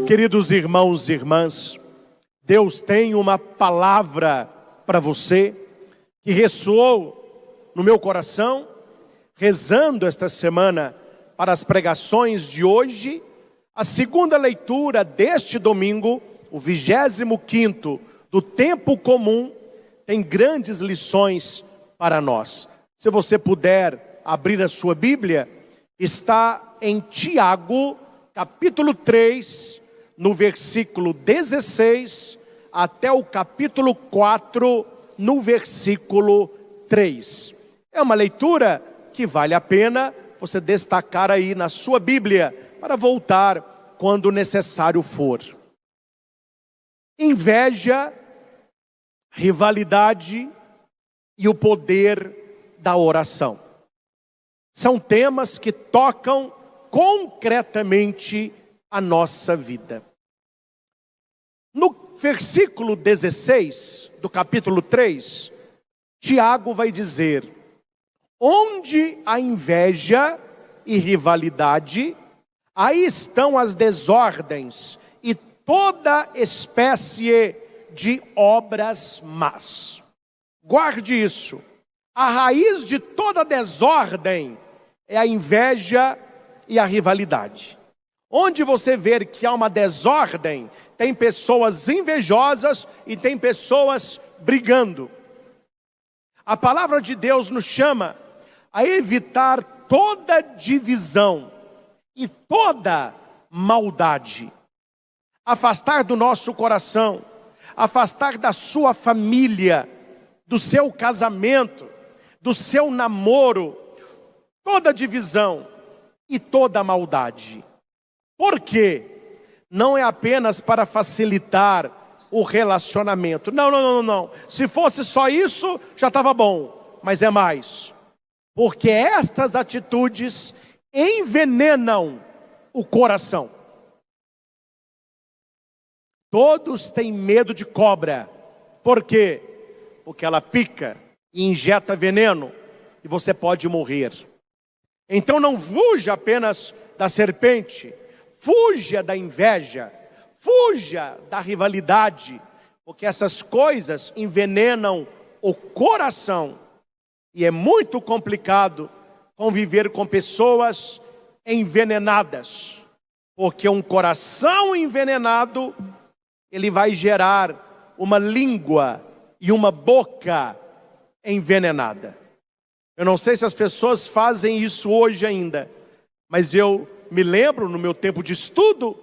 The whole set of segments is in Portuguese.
Queridos irmãos e irmãs, Deus tem uma palavra para você que ressoou no meu coração, rezando esta semana para as pregações de hoje. A segunda leitura deste domingo, o 25º do tempo comum, tem grandes lições para nós. Se você puder abrir a sua Bíblia, está em Tiago, capítulo 3, no versículo 16, até o capítulo 4, no versículo 3. É uma leitura que vale a pena você destacar aí na sua Bíblia, para voltar quando necessário for. Inveja, rivalidade e o poder da oração. São temas que tocam concretamente a nossa vida. No versículo 16 do capítulo 3, Tiago vai dizer: onde há inveja e rivalidade, aí estão as desordens e toda espécie de obras más. Guarde isso. A raiz de toda desordem é a inveja e a rivalidade. Onde você vê que há uma desordem, tem pessoas invejosas e tem pessoas brigando. A palavra de Deus nos chama a evitar toda divisão e toda maldade. Afastar do nosso coração, afastar da sua família, do seu casamento, do seu namoro, toda divisão e toda maldade. Por quê? Não é apenas para facilitar o relacionamento. Não. Se fosse só isso, já estava bom. Mas é mais. Porque estas atitudes envenenam o coração. Todos têm medo de cobra. Por quê? Porque ela pica e injeta veneno e você pode morrer. Então não fuja apenas da serpente, fuja da inveja, fuja da rivalidade, porque essas coisas envenenam o coração. E é muito complicado conviver com pessoas envenenadas, porque um coração envenenado, ele vai gerar uma língua e uma boca envenenada. Eu não sei se as pessoas fazem isso hoje ainda, mas eu me lembro no meu tempo de estudo,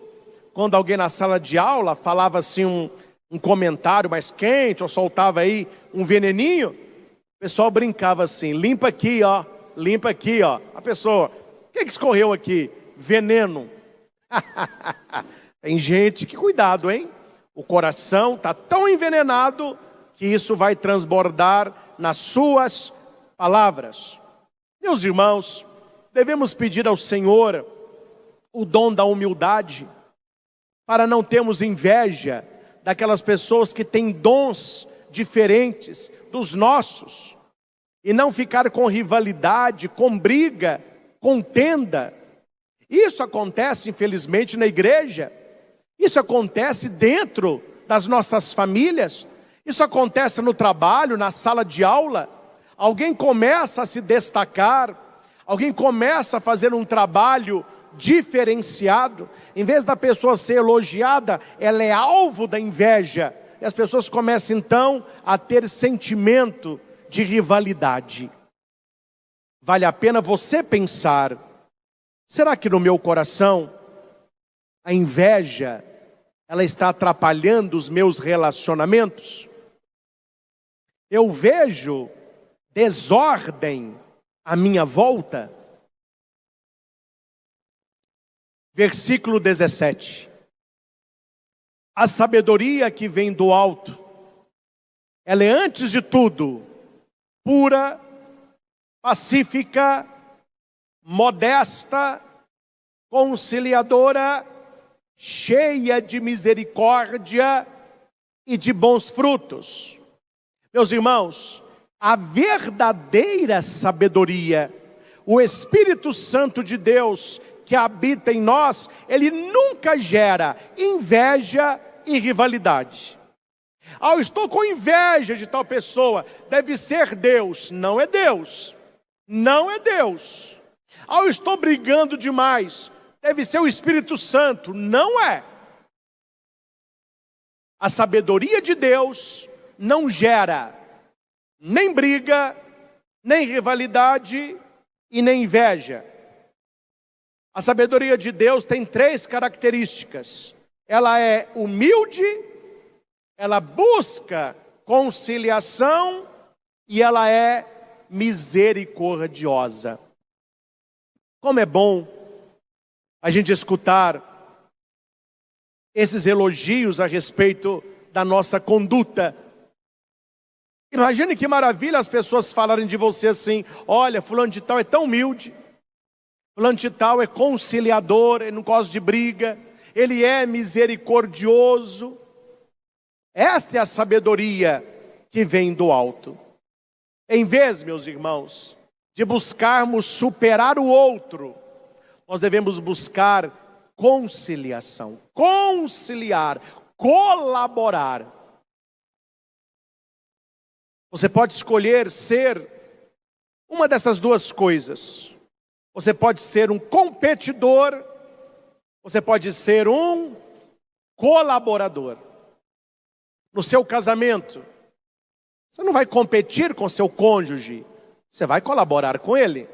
quando alguém na sala de aula falava assim um comentário mais quente, ou soltava aí um veneninho, o pessoal brincava assim: limpa aqui ó, limpa aqui ó. A pessoa: o que escorreu aqui? Veneno. Tem gente que, cuidado, hein? O coração está tão envenenado que isso vai transbordar nas suas palavras. Meus irmãos, devemos pedir ao Senhor o dom da humildade, para não termos inveja daquelas pessoas que têm dons diferentes dos nossos, e não ficar com rivalidade, com briga, contenda. Isso acontece, infelizmente, na igreja. Isso acontece dentro das nossas famílias. Isso acontece no trabalho, na sala de aula. Alguém começa a se destacar, alguém começa a fazer um trabalho diferenciado. Em vez da pessoa ser elogiada, ela é alvo da inveja. E as pessoas começam então a ter sentimento de rivalidade. Vale a pena você pensar: será que no meu coração a inveja, ela está atrapalhando os meus relacionamentos? Eu vejo desordem à minha volta. Versículo 17. A sabedoria que vem do alto, ela é antes de tudo pura, pacífica, modesta, conciliadora, cheia de misericórdia e de bons frutos. Meus irmãos, a verdadeira sabedoria, o Espírito Santo de Deus que habita em nós, ele nunca gera inveja e rivalidade. Eu estou com inveja de tal pessoa, deve ser Deus. Não é Deus. Não é Deus. Eu estou brigando demais, deve ser o Espírito Santo. Não é. A sabedoria de Deus não gera nem briga, nem rivalidade e nem inveja. A sabedoria de Deus tem 3 características. Ela é humilde, ela busca conciliação e ela é misericordiosa. Como é bom a gente escutar esses elogios a respeito da nossa conduta. Imagine que maravilha as pessoas falarem de você assim: olha, fulano de tal é tão humilde, fulano de tal é conciliador, ele não gosta de briga, ele é misericordioso. Esta é a sabedoria que vem do alto. Em vez, meus irmãos, de buscarmos superar o outro, nós devemos buscar conciliação, conciliar, colaborar. Você pode escolher ser uma dessas 2 coisas. Você pode ser um competidor, você pode ser um colaborador. No seu casamento, você não vai competir com seu cônjuge, você vai colaborar com ele.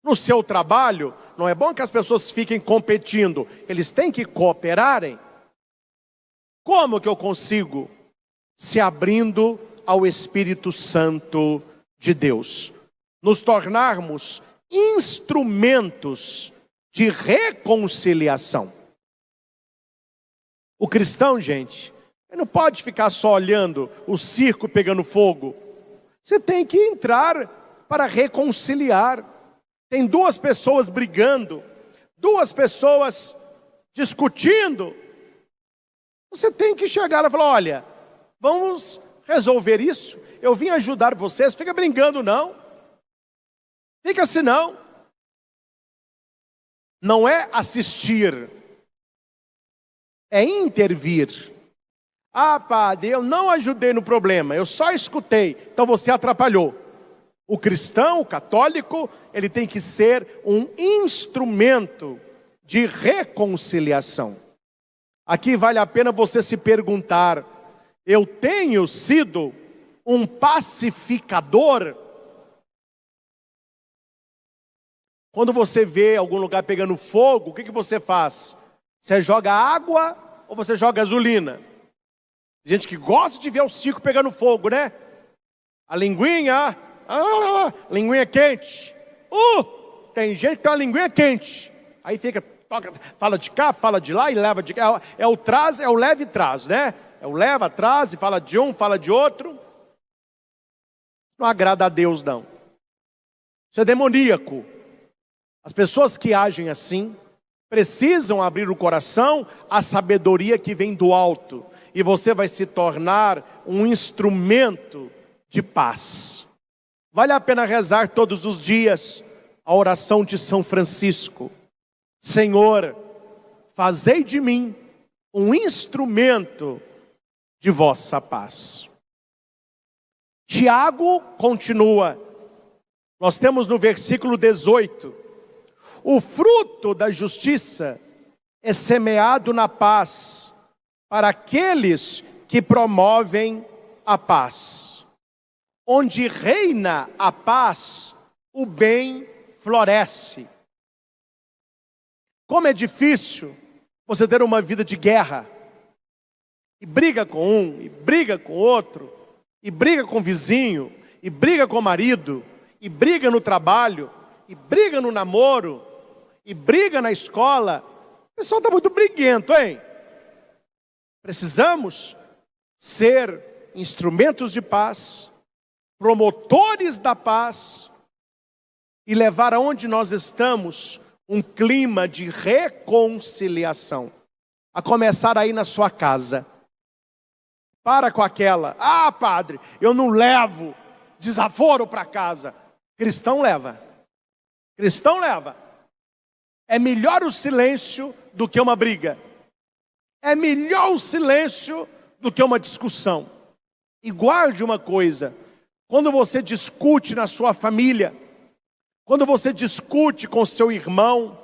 No seu trabalho, não é bom que as pessoas fiquem competindo, eles têm que cooperarem. Como que eu consigo? Se abrindo ao Espírito Santo de Deus. Nos tornarmos instrumentos de reconciliação. O cristão, gente, ele não pode ficar só olhando o circo pegando fogo. Você tem que entrar para reconciliar. Tem 2 pessoas brigando, 2 pessoas discutindo. Você tem que chegar lá e falar: olha, vamos resolver isso. Eu vim ajudar vocês, fica brincando não. Fica assim não. Não é assistir, é intervir. Ah, padre, eu não ajudei no problema, eu só escutei, então você atrapalhou. O cristão, o católico, ele tem que ser um instrumento de reconciliação. Aqui vale a pena você se perguntar: eu tenho sido um pacificador? Quando você vê algum lugar pegando fogo, o que você faz? Você joga água ou você joga gasolina? Tem gente que gosta de ver o circo pegando fogo, né? A linguinha... linguinha quente. Tem gente que tem uma linguinha quente. Aí fica, toca, fala de cá, fala de lá e leva de cá. É o traz, é o leve e traz, né? É o leva, traz, e fala de um, fala de outro. Não agrada a Deus, não. Isso é demoníaco. As pessoas que agem assim precisam abrir o coração à sabedoria que vem do alto. E você vai se tornar um instrumento de paz. Vale a pena rezar todos os dias a oração de São Francisco. Senhor, fazei de mim um instrumento de vossa paz. Tiago continua. Nós temos no versículo 18. O fruto da justiça é semeado na paz para aqueles que promovem a paz. Onde reina a paz, o bem floresce. Como é difícil você ter uma vida de guerra. E briga com um, e briga com outro, e briga com o vizinho, e briga com o marido, e briga no trabalho, e briga no namoro, e briga na escola. O pessoal está muito briguento, hein? Precisamos ser instrumentos de paz, promotores da paz e levar aonde nós estamos um clima de reconciliação. A começar aí na sua casa. Para com aquela: ah, padre, eu não levo desaforo para casa. Cristão leva. Cristão leva. É melhor o silêncio do que uma briga. É melhor o silêncio do que uma discussão. E guarde uma coisa: quando você discute na sua família, quando você discute com seu irmão,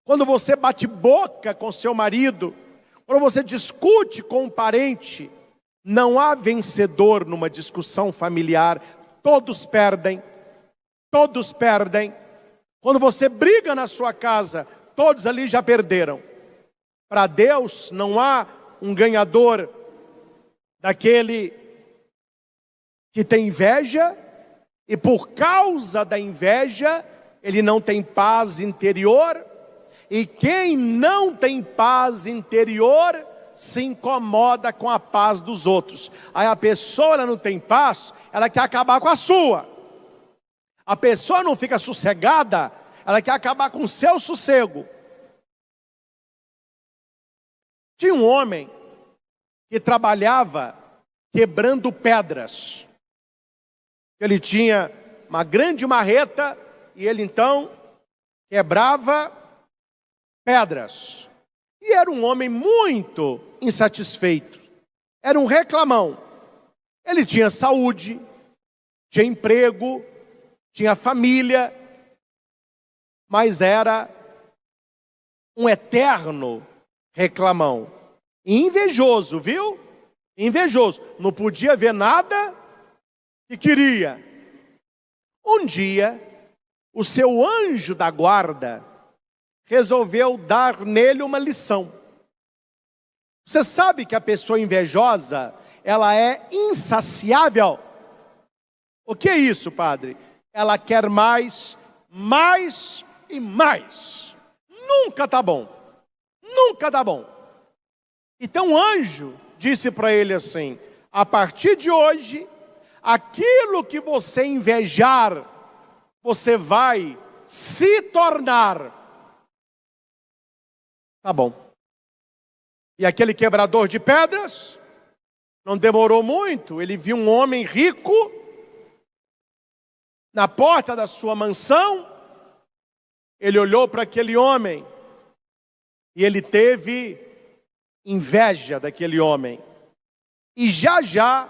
quando você bate boca com seu marido, quando você discute com um parente, não há vencedor numa discussão familiar. Todos perdem. Todos perdem. Quando você briga na sua casa, todos ali já perderam. Para Deus não há um ganhador daquele que tem inveja, e por causa da inveja, ele não tem paz interior. E quem não tem paz interior, se incomoda com a paz dos outros. Aí a pessoa, ela não tem paz, ela quer acabar com a sua. A pessoa não fica sossegada, ela quer acabar com o seu sossego. Tinha um homem que trabalhava quebrando pedras. Ele tinha uma grande marreta e ele então quebrava pedras. E era um homem muito insatisfeito. Era um reclamão. Ele tinha saúde, tinha emprego, tinha família, mas era um eterno reclamão. E invejoso, viu? Invejoso. Não podia ver nada que queria. Um dia, o seu anjo da guarda resolveu dar nele uma lição. Você sabe que a pessoa invejosa, ela é insaciável. O que é isso, padre? Ela quer mais, mais e mais. Nunca tá bom. Nunca tá bom. Então o anjo disse para ele assim: a partir de hoje, aquilo que você invejar, você vai se tornar. Tá bom. E aquele quebrador de pedras, não demorou muito, ele viu um homem rico na porta da sua mansão. Ele olhou para aquele homem e ele teve inveja daquele homem. E já já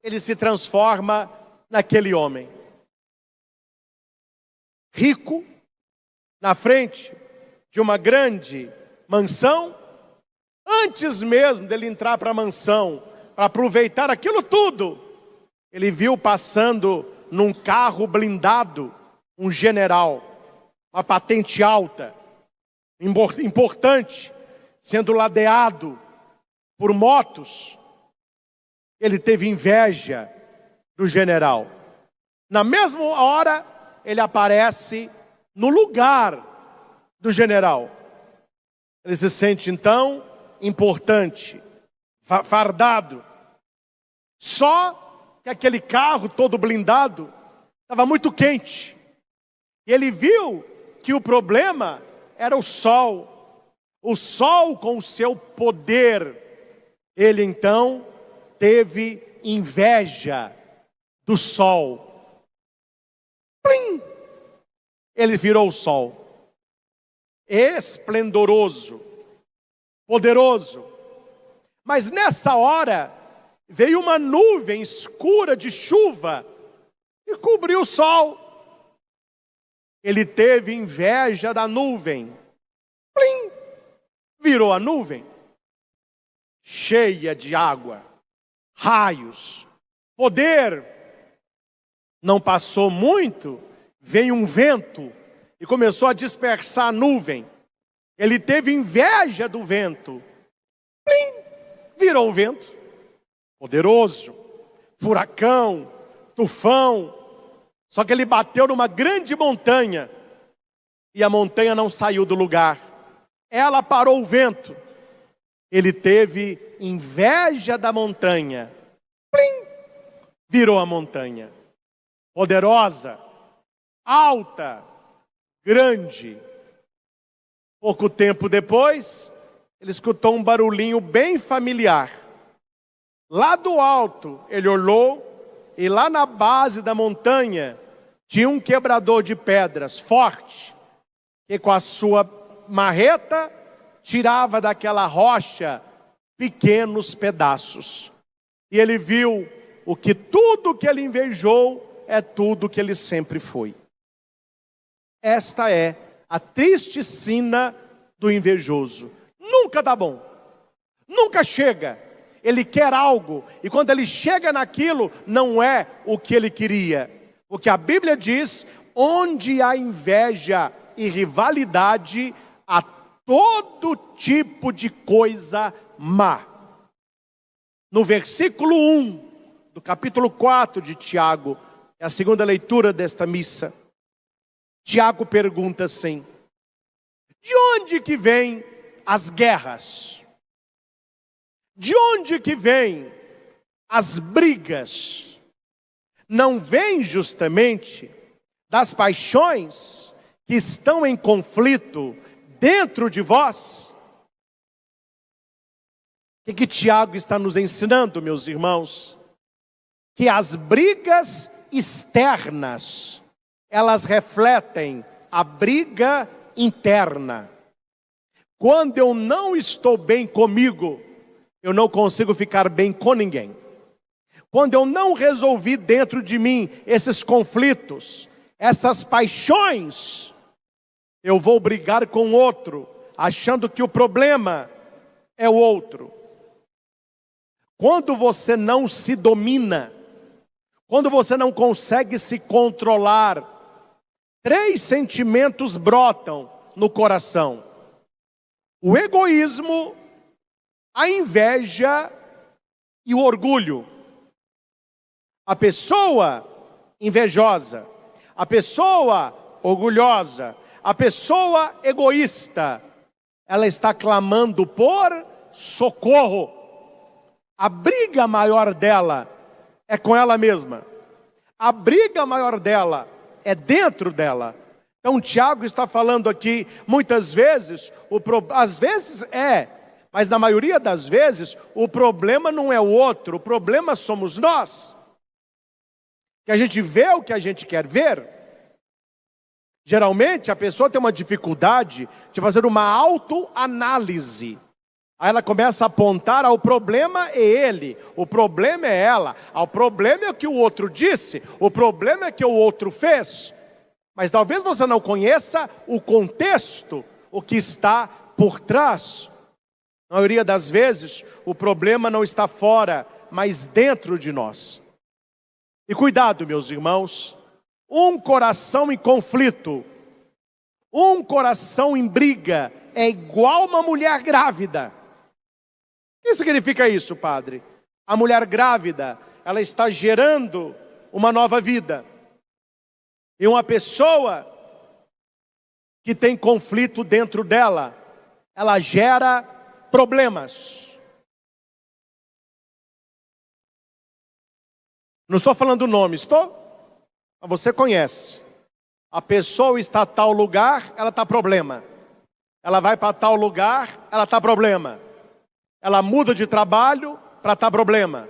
ele se transforma naquele homem. Rico, na frente de uma grande mansão. Antes mesmo dele entrar para a mansão, para aproveitar aquilo tudo, ele viu passando num carro blindado um general, uma patente alta, importante, sendo ladeado por motos. Ele teve inveja do general. Na mesma hora, ele aparece no lugar do general. Ele se sente então importante, fardado. Só que aquele carro todo blindado estava muito quente. E ele viu que o problema era o sol. O sol com o seu poder. Ele então teve inveja do sol. Plim! Ele virou o sol. Esplendoroso, poderoso. Mas nessa hora, veio uma nuvem escura de chuva e cobriu o sol. Ele teve inveja da nuvem. Plim! Virou a nuvem, cheia de água, raios, poder. Não passou muito, veio um vento e começou a dispersar a nuvem. Ele teve inveja do vento. Plim! Virou o vento. Poderoso, furacão, tufão. Só que ele bateu numa grande montanha e a montanha não saiu do lugar. Ela parou o vento. Ele teve inveja da montanha. Plim! Virou a montanha. Poderosa, alta, grande. Pouco tempo depois, ele escutou um barulhinho bem familiar. Lá do alto, ele olhou e lá na base da montanha tinha um quebrador de pedras forte, que com a sua marreta, tirava daquela rocha pequenos pedaços. E ele viu tudo que ele invejou é tudo que ele sempre foi. Esta é a triste sina do invejoso. Nunca dá bom, nunca chega. Ele quer algo, e quando ele chega naquilo, não é o que ele queria. Porque a Bíblia diz, onde há inveja e rivalidade, há todo tipo de coisa má. No versículo 1 do capítulo 4 de Tiago, é a segunda leitura desta missa, Tiago pergunta assim: de onde que vêm as guerras? De onde que vêm as brigas? Não vêm justamente das paixões que estão em conflito dentro de vós? O que Tiago está nos ensinando, meus irmãos? Que as brigas externas, elas refletem a briga interna. Quando eu não estou bem comigo, eu não consigo ficar bem com ninguém. Quando eu não resolvi dentro de mim esses conflitos, essas paixões, eu vou brigar com outro, achando que o problema é o outro. Quando você não se domina, quando você não consegue se controlar, 3 sentimentos brotam no coração: o egoísmo, a inveja e o orgulho. A pessoa invejosa, a pessoa orgulhosa, a pessoa egoísta, ela está clamando por socorro. A briga maior dela é com ela mesma. A briga maior dela é dentro dela. Então Tiago está falando aqui, muitas vezes, às vezes mas na maioria das vezes, o problema não é o outro, o problema somos nós. Que a gente vê o que a gente quer ver. Geralmente a pessoa tem uma dificuldade de fazer uma autoanálise. Aí ela começa a apontar, o problema é ele, o problema é ela, o problema é o que o outro disse, o problema é o que o outro fez. Mas talvez você não conheça o contexto, o que está por trás. Na maioria das vezes, o problema não está fora, mas dentro de nós. E cuidado, meus irmãos, um coração em conflito, um coração em briga, é igual uma mulher grávida. O que significa isso, padre? A mulher grávida, ela está gerando uma nova vida. E uma pessoa que tem conflito dentro dela, ela gera problemas. Não estou falando o nome, estou? Mas você conhece. A pessoa está a tal lugar, ela está problema. Ela vai para tal lugar, ela está problema. Ela muda de trabalho para estar problema.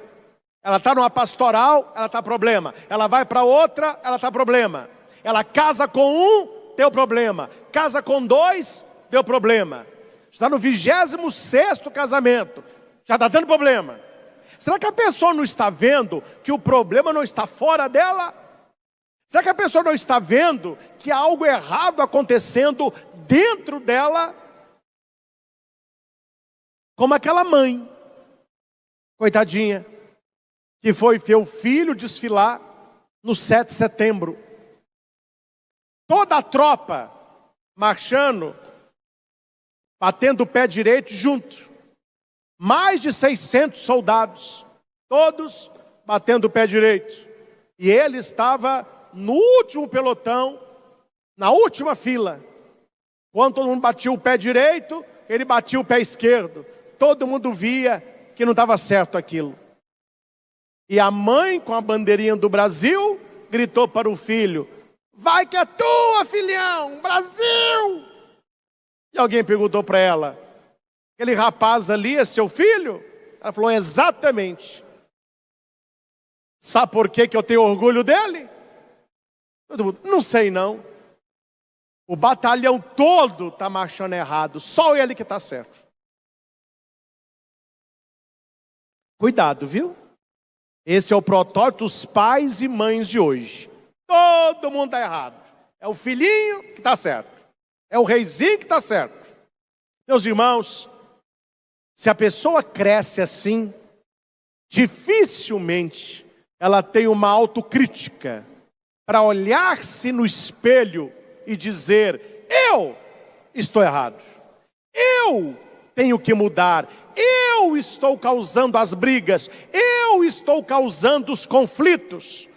Ela está numa pastoral, ela está problema. Ela vai para outra, ela está problema. Ela casa com um, deu problema. Casa com 2, deu problema. Está no 26º casamento, já está dando problema. Será que a pessoa não está vendo que o problema não está fora dela? Será que a pessoa não está vendo que há algo errado acontecendo dentro dela? Como aquela mãe, coitadinha, que foi ver o filho desfilar no 7 de setembro. Toda a tropa marchando, batendo o pé direito junto. Mais de 600 soldados, todos batendo o pé direito. E ele estava no último pelotão, na última fila. Quando todo mundo batia o pé direito, ele batia o pé esquerdo. Todo mundo via que não estava certo aquilo. E a mãe, com a bandeirinha do Brasil, gritou para o filho: vai que é tua, filhão, Brasil! E alguém perguntou para ela: aquele rapaz ali é seu filho? Ela falou: exatamente. Sabe por que eu tenho orgulho dele? Todo mundo: não sei não. O batalhão todo está marchando errado, só ele que está certo. Cuidado, viu? Esse é o protótipo dos pais e mães de hoje. Todo mundo está errado. É o filhinho que está certo. É o reizinho que está certo. Meus irmãos, se a pessoa cresce assim, dificilmente ela tem uma autocrítica para olhar-se no espelho e dizer: eu estou errado, eu tenho que mudar, eu estou causando as brigas, eu estou causando os conflitos.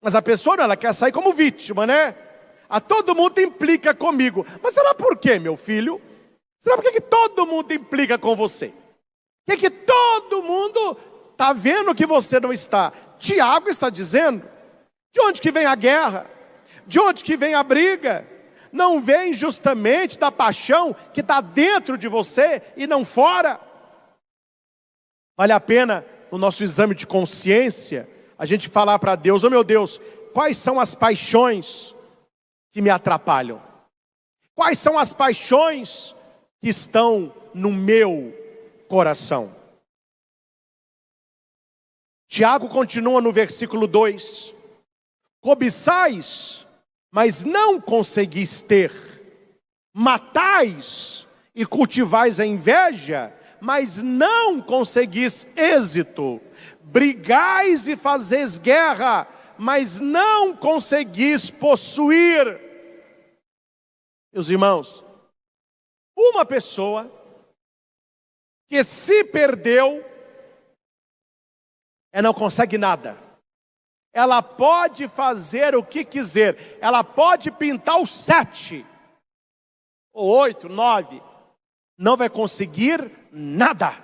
Mas a pessoa não, ela quer sair como vítima, né? A todo mundo implica comigo. Mas será por quê, meu filho? Será por que todo mundo implica com você? Por que todo mundo está vendo que você não está? Tiago está dizendo: de onde que vem a guerra? De onde que vem a briga? Não vem justamente da paixão que está dentro de você e não fora? Vale a pena, no nosso exame de consciência, a gente falar para Deus: oh meu Deus, quais são as paixões que me atrapalham? Quais são as paixões que estão no meu coração? Tiago continua no versículo 2: cobiçais, mas não conseguis ter, matais e cultivais a inveja, mas não conseguis êxito, brigais e fazeis guerra, mas não conseguis possuir. Meus irmãos, uma pessoa que se perdeu, ela não consegue nada. Ela pode fazer o que quiser, ela pode pintar o 7, ou 8, 9, não vai conseguir nada.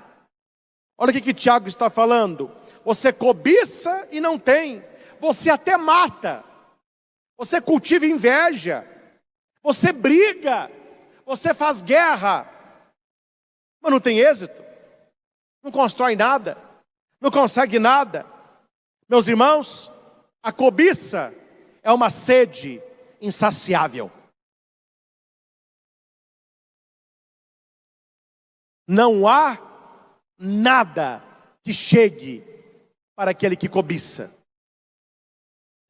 Olha o que Tiago está falando: você cobiça e não tem, você até mata, você cultiva inveja, você briga, você faz guerra, mas não tem êxito, não constrói nada, não consegue nada. Meus irmãos, a cobiça é uma sede insaciável. Não há nada que chegue para aquele que cobiça.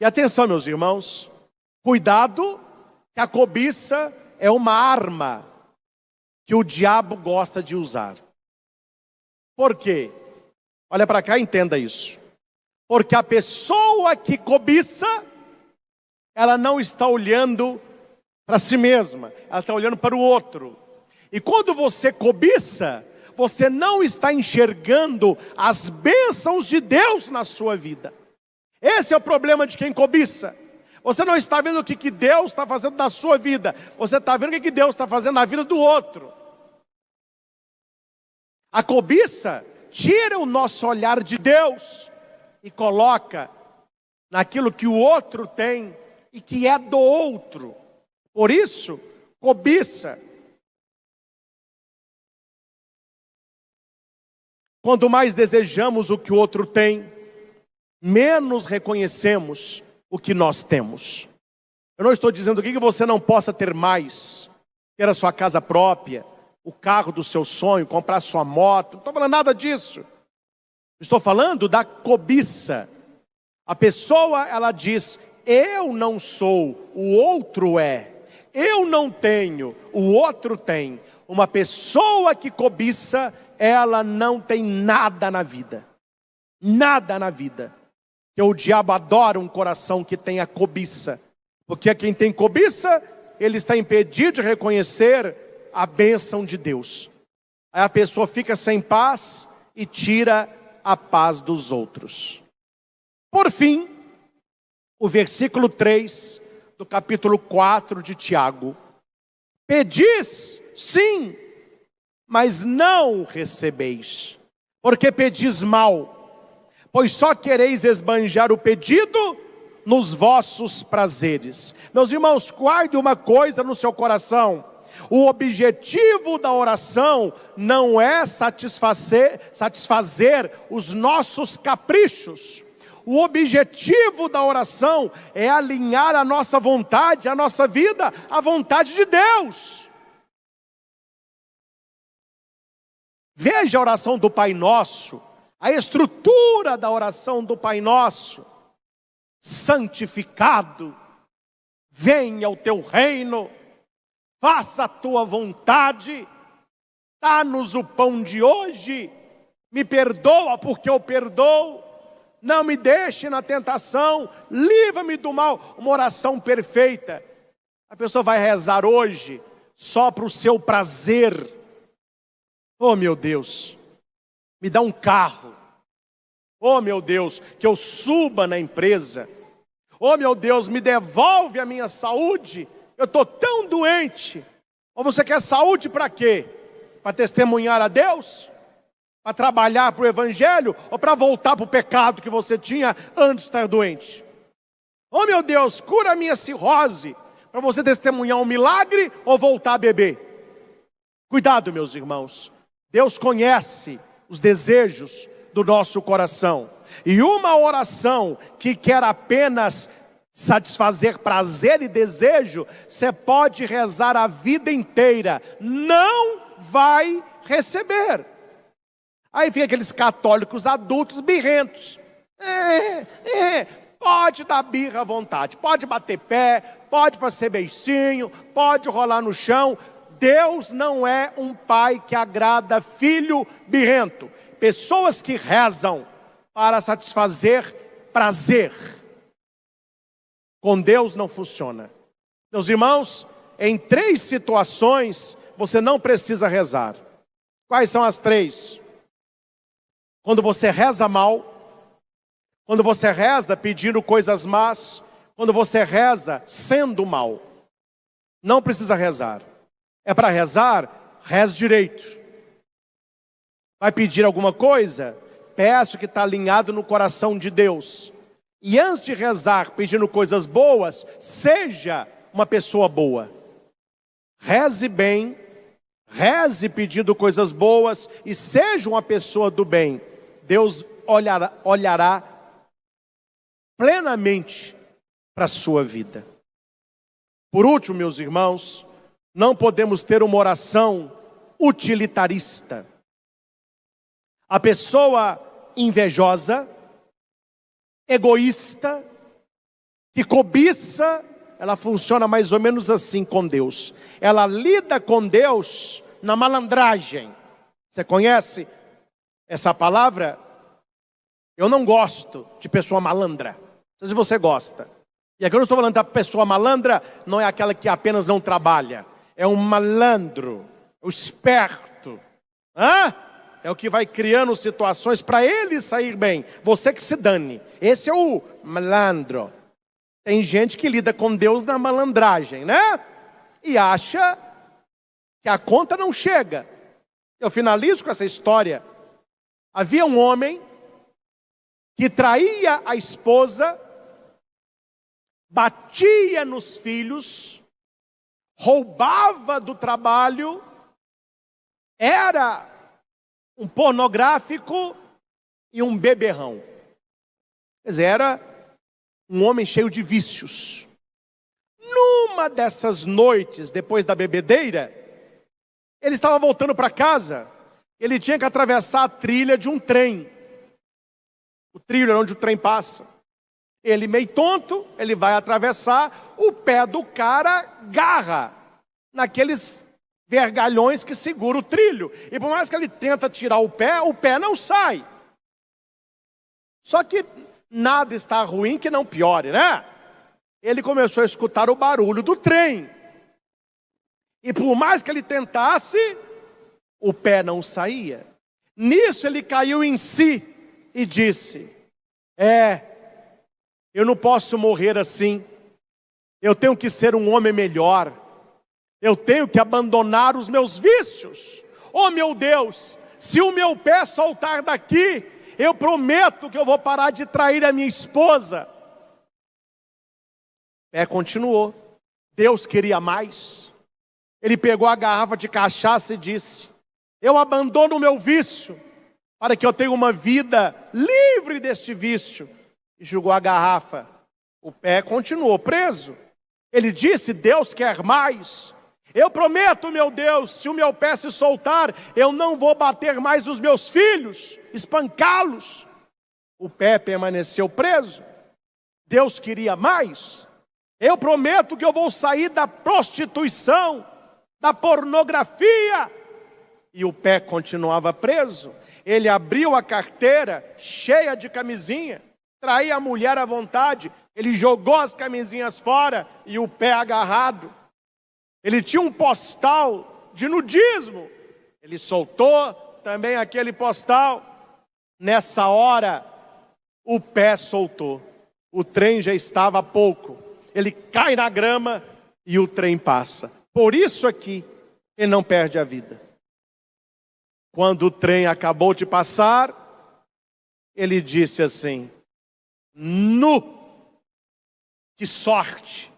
E atenção, meus irmãos, cuidado, que a cobiça é uma arma que o diabo gosta de usar. Por quê? Olha para cá e entenda isso. Porque a pessoa que cobiça, ela não está olhando para si mesma, ela está olhando para o outro. E quando você cobiça, você não está enxergando as bênçãos de Deus na sua vida. Esse é o problema de quem cobiça. Você não está vendo o que Deus está fazendo na sua vida, você está vendo o que Deus está fazendo na vida do outro. A cobiça tira o nosso olhar de Deus e coloca naquilo que o outro tem e que é do outro. Por isso, cobiça. Quanto mais desejamos o que o outro tem, menos reconhecemos o que nós temos. Eu não estou dizendo aqui que você não possa ter mais, ter a sua casa própria, o carro do seu sonho, comprar sua moto, não estou falando nada disso. Estou falando da cobiça. A pessoa, ela diz: eu não sou, o outro é. Eu não tenho, o outro tem. Uma pessoa que cobiça, ela não tem nada na vida. Nada na vida. Que o diabo adora um coração que tem a cobiça. Porque quem tem cobiça, ele está impedido de reconhecer a bênção de Deus. Aí a pessoa fica sem paz e tira a paz dos outros. Por fim, o versículo 3 do capítulo 4 de Tiago: pedis, sim, mas não recebeis, porque pedis mal, pois só quereis esbanjar o pedido nos vossos prazeres. Meus irmãos, guarde uma coisa no seu coração: o objetivo da oração não é satisfazer os nossos caprichos. O objetivo da oração é alinhar a nossa vontade, a nossa vida, à vontade de Deus. Veja a oração do Pai Nosso, a estrutura da oração do Pai Nosso. Santificado, venha o teu reino, faça a tua vontade, dá-nos o pão de hoje, me perdoa porque eu perdoo, não me deixe na tentação, livra-me do mal. Uma oração perfeita. A pessoa vai rezar hoje só para o seu prazer. Oh meu Deus, me dá um carro. Oh meu Deus, que eu suba na empresa. Oh meu Deus, me devolve a minha saúde. Eu estou tão doente. Ou você quer saúde para quê? Para testemunhar a Deus? Para trabalhar para o Evangelho? Ou para voltar para o pecado que você tinha antes de estar doente? Oh meu Deus, cura a minha cirrose. Para você testemunhar um milagre ou voltar a beber? Cuidado, meus irmãos. Deus conhece os desejos do nosso coração. E uma oração que quer apenas satisfazer prazer e desejo, você pode rezar a vida inteira, não vai receber. Aí vem aqueles católicos adultos birrentos. Pode dar birra à vontade, pode bater pé, pode fazer beicinho, pode rolar no chão. Deus não é um pai que agrada filho birrento. Pessoas que rezam para satisfazer prazer, com Deus não funciona. Meus irmãos, em 3 situações você não precisa rezar. Quais são as 3? Quando você reza mal, quando você reza pedindo coisas más, quando você reza sendo mal. Não precisa rezar. É para rezar, reze direito. Vai pedir alguma coisa? Peço que está alinhado no coração de Deus. E antes de rezar pedindo coisas boas, seja uma pessoa boa. Reze bem, reze pedindo coisas boas e seja uma pessoa do bem. Deus olhará plenamente para a sua vida. Por último, meus irmãos, não podemos ter uma oração utilitarista. A pessoa invejosa, egoísta, que cobiça, ela funciona mais ou menos assim com Deus. Ela lida com Deus na malandragem. Você conhece essa palavra? Eu não gosto de pessoa malandra. Não sei se você gosta. E aqui eu não estou falando da pessoa malandra, não é aquela que apenas não trabalha. É um malandro, o esperto. É o que vai criando situações para ele sair bem. Você que se dane. Esse é o malandro. Tem gente que lida com Deus na malandragem, né? E acha que a conta não chega. Eu finalizo com essa história. Havia um homem que traía a esposa, batia nos filhos, roubava do trabalho, era um pornográfico e um beberrão. Quer dizer, era um homem cheio de vícios. Numa dessas noites, depois da bebedeira, ele estava voltando para casa. Ele tinha que atravessar a trilha de um trem. O trilho é onde o trem passa. Ele meio tonto, ele vai atravessar, o pé do cara garra naqueles vergalhões que seguram o trilho. E por mais que ele tenta tirar o pé não sai. Só que nada está ruim que não piore, né? Ele começou a escutar o barulho do trem. E por mais que ele tentasse, o pé não saía. Nisso ele caiu em si e disse: eu não posso morrer assim. Eu tenho que ser um homem melhor. Eu tenho que abandonar os meus vícios. Oh meu Deus, se o meu pé soltar daqui, eu prometo que eu vou parar de trair a minha esposa. O pé continuou. Deus queria mais. Ele pegou a garrafa de cachaça e disse: eu abandono o meu vício, para que eu tenha uma vida livre deste vício. e jogou a garrafa. O pé continuou preso. Ele disse: Deus quer mais. Eu prometo, meu Deus, se o meu pé se soltar, eu não vou bater mais nos meus filhos, espancá-los. O pé permaneceu preso. Deus queria mais. Eu prometo que eu vou sair da prostituição, da pornografia. E o pé continuava preso. Ele abriu a carteira cheia de camisinha, traía a mulher à vontade. Ele jogou as camisinhas fora e o pé agarrado. Ele tinha um postal de nudismo. Ele soltou também aquele postal. Nessa hora, o pé soltou. O trem já estava a pouco. Ele cai na grama e o trem passa. Por isso aqui, ele não perde a vida. Quando o trem acabou de passar, ele disse assim: que sorte!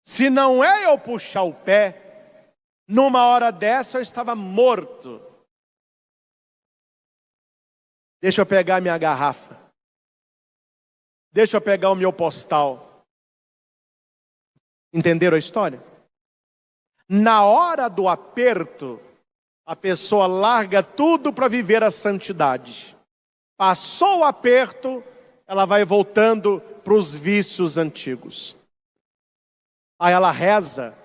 Se não é eu puxar o pé, numa hora dessa eu estava morto. Deixa eu pegar minha garrafa. Deixa eu pegar o meu postal. Entenderam a história? Na hora do aperto, a pessoa larga tudo para viver a santidade. Passou o aperto, ela vai voltando para os vícios antigos. Aí ela reza,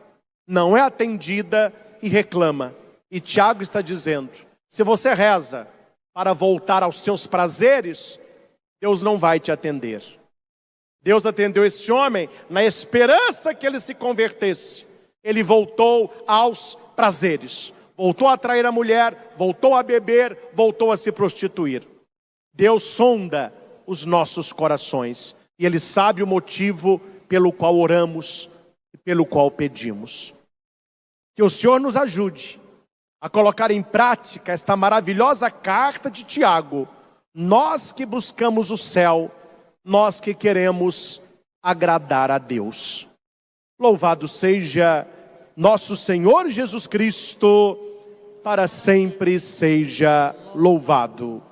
não é atendida e reclama. E Tiago está dizendo: se você reza para voltar aos seus prazeres, Deus não vai te atender. Deus atendeu esse homem na esperança que ele se convertesse. Ele voltou aos prazeres. Voltou a trair a mulher, voltou a beber, voltou a se prostituir. Deus sonda os nossos corações. E Ele sabe o motivo pelo qual oramos e pelo qual pedimos. Que o Senhor nos ajude a colocar em prática esta maravilhosa carta de Tiago. Nós que buscamos o céu, nós que queremos agradar a Deus. Louvado seja nosso Senhor Jesus Cristo, para sempre seja louvado.